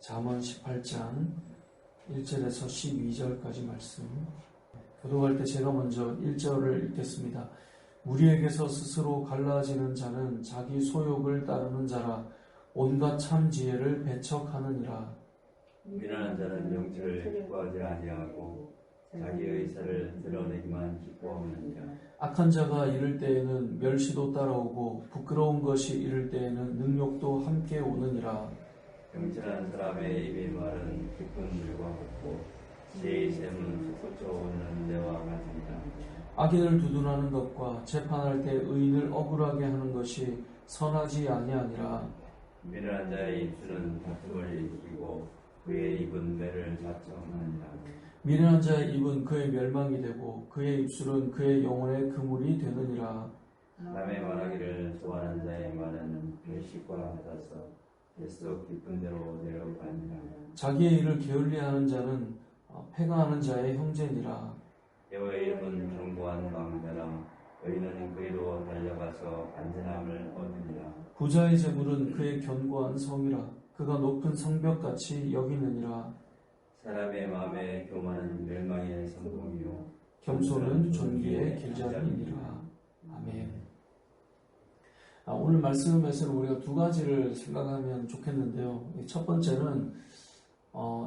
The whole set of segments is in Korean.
잠언 18장 1절에서 12절까지 말씀. 교독할 때 제가 먼저 1절을 읽겠습니다. 무리에게서 스스로 갈라지는 자는 자기 소욕을 따르는 자라. 온갖 참 지혜를 배척하느니라. 미련한 자는 명철을 기뻐하지 아니하고 자기 의사를 드러내기만 기뻐하느니라. 악한 자가 이를 때에는 멸시도 따라오고 부끄러운 것이 이를 때에는 능욕도 함께 오느니라. 경실한 사람의 입의 말은 깊은 물과 같고 지혜의 샘은 솟아오르는 데와 같으니라. 악인을 두둔하는 것과 재판할 때 의인을 억울하게 하는 것이 선하지 아니하니라. 미련한 자의 입술은 다툼을 일으키고 그의 입은 매를 자청하느니라. 미련한 자의 입은 그의 멸망이 되고 그의 입술은 그의 영혼의 그물이 되느니라. 남의 말하기를 좋아하는 자의 말은 별식과 같아서 뱃속 깊은 데로 내려가니라. 자기의 일을 게을리하는 자는 패가하는 자의 형제니라. 여호와의 이름은 견고한 방패라. 의인은 그리로 달려가서 안전함을 얻으리라. 부자의 재물은 그의 견고한 성이라. 그가 높은 성벽같이 여기느니라. 사람의 마음에 교만은 멸망의 성공이요 겸손은 존귀의 길잡이니라. 아멘. 오늘 말씀에서는 우리가 두 가지를 생각하면 좋겠는데요. 첫 번째는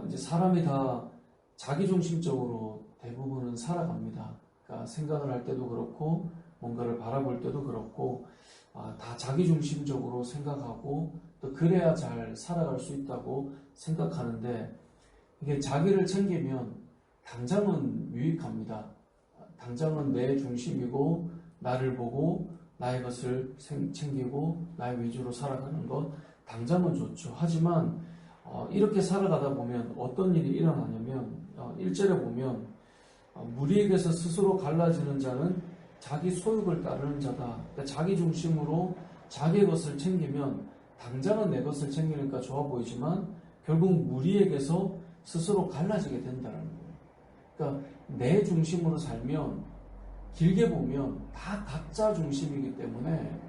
이제 사람이 다 자기중심적으로 대부분은 살아갑니다. 그러니까 생각을 할 때도 그렇고 뭔가를 바라볼 때도 그렇고 다 자기중심적으로 생각하고 또 그래야 잘 살아갈 수 있다고 생각하는데, 이게 자기를 챙기면 당장은 유익합니다. 당장은 내 중심이고 나를 보고 나의 것을 챙기고 나의 위주로 살아가는 것 당장은 좋죠. 하지만 이렇게 살아가다 보면 어떤 일이 일어나냐면 1절에 보면 무리에게서 스스로 갈라지는 자는 자기 소욕을 따르는 자다. 그러니까 자기 중심으로 자기의 것을 챙기면 당장은 내 것을 챙기니까 좋아 보이지만 결국 무리에게서 스스로 갈라지게 된다는 거예요. 그러니까 내 중심으로 살면 길게 보면 다 각자 중심이기 때문에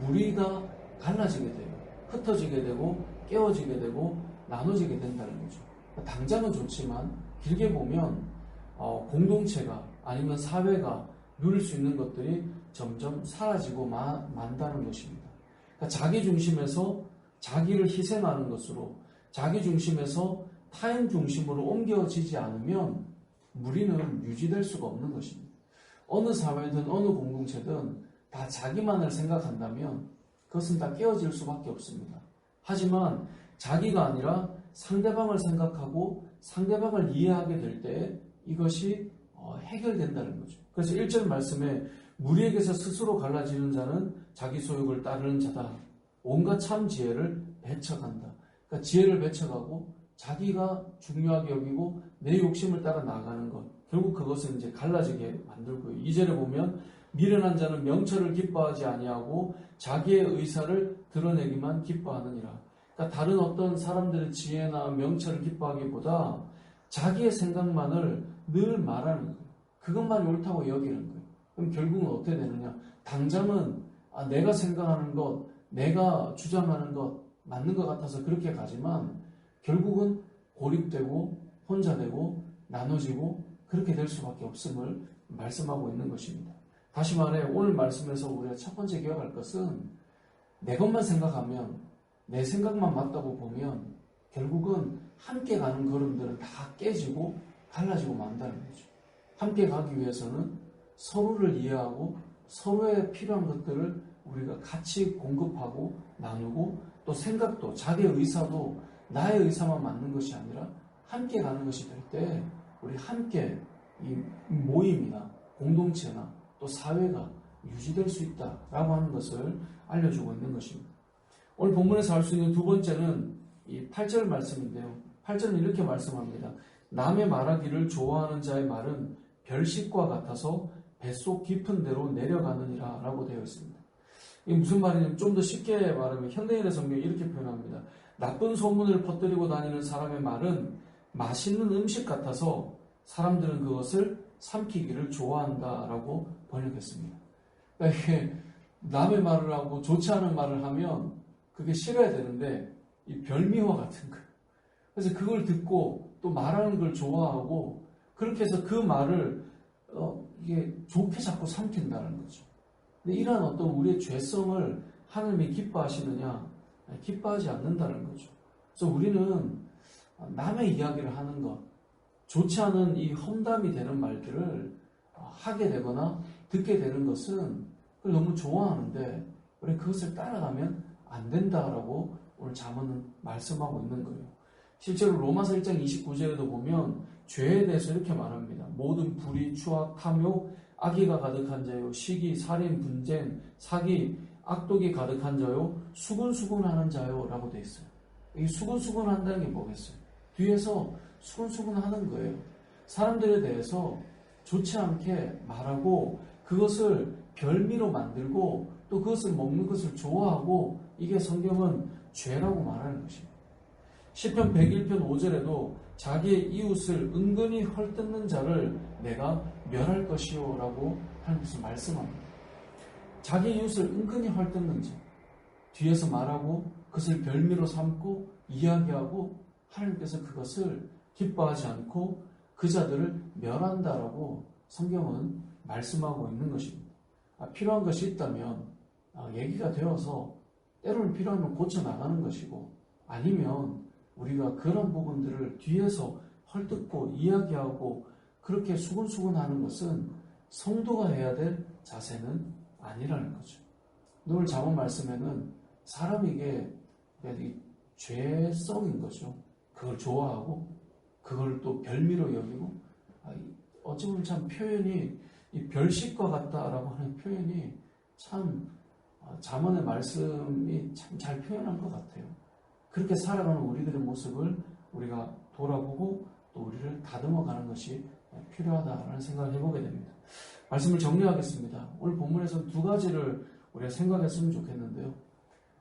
무리가 갈라지게 돼요. 흩어지게 되고 깨어지게 되고 나눠지게 된다는 거죠. 당장은 좋지만 길게 보면 공동체가 아니면 사회가 누릴 수 있는 것들이 점점 사라지고 만다는 것입니다. 그러니까 자기 중심에서 자기를 희생하는 것으로, 자기 중심에서 타인 중심으로 옮겨지지 않으면 무리는 유지될 수가 없는 것입니다. 어느 사회든 어느 공동체든 다 자기만을 생각한다면 그것은 다 깨어질 수밖에 없습니다. 하지만 자기가 아니라 상대방을 생각하고 상대방을 이해하게 될 때 이것이 해결된다는 거죠. 그래서 1절 말씀에 무리에게서 스스로 갈라지는 자는 자기 소욕을 따르는 자다. 온갖 참 지혜를 배척한다. 그러니까 지혜를 배척하고 자기가 중요하게 여기고 내 욕심을 따라 나가는 것, 결국 그것은 이제 갈라지게 만들고요. 2절에 보면 미련한 자는 명철을 기뻐하지 아니하고 자기의 의사를 드러내기만 기뻐하느니라. 그러니까 다른 어떤 사람들의 지혜나 명철을 기뻐하기보다 자기의 생각만을 늘 말하는 거예요. 그것만 옳다고 여기는 거예요. 그럼 결국은 어떻게 되느냐? 당장은 내가 생각하는 것, 내가 주장하는 것 맞는 것 같아서 그렇게 가지만 결국은 고립되고 혼자 되고 나눠지고 그렇게 될 수밖에 없음을 말씀하고 있는 것입니다. 다시 말해 오늘 말씀에서 우리가 첫 번째 기억할 것은 내 것만 생각하면, 내 생각만 맞다고 보면 결국은 함께 가는 걸음들은 다 깨지고 갈라지고 만다는 거죠. 함께 가기 위해서는 서로를 이해하고 서로의 필요한 것들을 우리가 같이 공급하고 나누고, 또 생각도 자기의 의사도 나의 의사만 맞는 것이 아니라 함께 가는 것이 될 때 우리 함께 이 모임이나 공동체나 또 사회가 유지될 수 있다라고 하는 것을 알려주고 있는 것입니다. 오늘 본문에서 알 수 있는 두 번째는 이 8절 말씀인데요. 8절은 이렇게 말씀합니다. 남의 말하기를 좋아하는 자의 말은 별식과 같아서 뱃속 깊은 데로 내려가느니라 라고 되어 있습니다. 이게 무슨 말이냐면 좀 더 쉽게 말하면 현대인의 성경이 이렇게 표현합니다. 나쁜 소문을 퍼뜨리고 다니는 사람의 말은 맛있는 음식 같아서 사람들은 그것을 삼키기를 좋아한다라고 번역했습니다. 그러니까 이게 남의 말을 하고 좋지 않은 말을 하면 그게 싫어야 되는데 이 별미와 같은 거예요. 그래서 그걸 듣고 또 말하는 걸 좋아하고 그렇게 해서 그 말을 이게 좋게 자꾸 삼킨다는 거죠. 근데 이러한 어떤 우리의 죄성을 하나님이 기뻐하시느냐? 기뻐하지 않는다는 거죠. 그래서 우리는 남의 이야기를 하는 것, 좋지 않은 이 험담이 되는 말들을 하게 되거나 듣게 되는 것은 그걸 너무 좋아하는데 우리 그것을 따라가면 안 된다라고 오늘 잠언은 말씀하고 있는 거예요. 실제로 로마서 1장 29절에도 보면 죄에 대해서 이렇게 말합니다. 모든 불의, 추악, 탐욕, 악의가 가득한 자요, 시기, 살인, 분쟁, 사기, 악독이 가득한 자요, 수근수근하는 자요 라고 되어 있어요. 이 수근수근한다는 게 뭐겠어요? 뒤에서 수근수근하는 거예요. 사람들에 대해서 좋지 않게 말하고 그것을 별미로 만들고 또 그것을 먹는 것을 좋아하고 이게 성경은 죄라고 말하는 것입니다. 시편 101편 5절에도 자기의 이웃을 은근히 헐뜯는 자를 내가 멸할 것이요 라고 하나님께서 말씀합니다. 자기 이웃을 은근히 헐뜯는 자, 뒤에서 말하고 그것을 별미로 삼고 이야기하고 하나님께서 그것을 기뻐하지 않고 그 자들을 멸한다라고 성경은 말씀하고 있는 것입니다. 필요한 것이 있다면 얘기가 되어서 때로는 필요하면 고쳐나가는 것이고 아니면 우리가 그런 부분들을 뒤에서 헐뜯고 이야기하고 그렇게 수근수근하는 것은 성도가 해야 될 자세는 아니라는 거죠. 오늘 잠언 말씀에는 사람이 이게 죄성인 거죠. 그걸 좋아하고 그걸 또 별미로 여기고 어찌 보면 참 표현이 이 별식과 같다라고 하는 표현이 참 잠언의 말씀이 참 잘 표현한 것 같아요. 그렇게 살아가는 우리들의 모습을 우리가 돌아보고 또 우리를 다듬어가는 것이 필요하다라는 생각을 해보게 됩니다. 말씀을 정리하겠습니다. 오늘 본문에서는 두 가지를 우리가 생각했으면 좋겠는데요.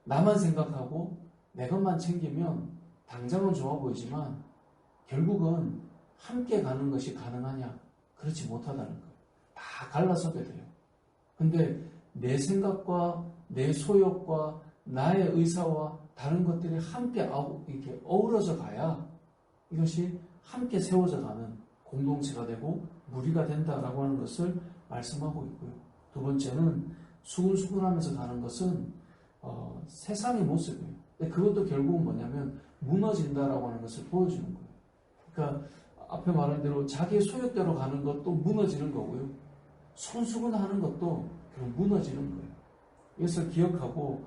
나만 생각하고 내 것만 챙기면 당장은 좋아 보이지만 결국은 함께 가는 것이 가능하냐? 그렇지 못하다는 거예요. 다 갈라서게 돼요. 근데 내 생각과 내 소욕과 나의 의사와 다른 것들이 함께 이렇게 어우러져 가야 이것이 함께 세워져 가는 공동체가 되고 무리가 된다라고 하는 것을 말씀하고 있고요. 두 번째는 수근수근하면서 가는 것은 세상의 모습이에요. 근데 그것도 결국은 뭐냐면 무너진다라고 하는 것을 보여주는 거예요. 그러니까 앞에 말한 대로 자기의 소욕대로 가는 것도 무너지는 거고요. 수근수근하는 것도 결국 무너지는 거예요. 이것을 기억하고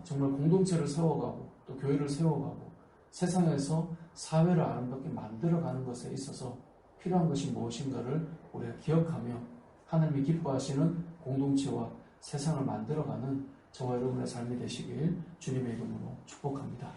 정말 공동체를 세워가고 또 교회를 세워가고 세상에서 사회를 아름답게 만들어가는 것에 있어서 필요한 것이 무엇인가를 우리가 기억하며 하나님이 기뻐하시는 공동체와 세상을 만들어가는 저와 여러분의 삶이 되시길 주님의 이름으로 축복합니다.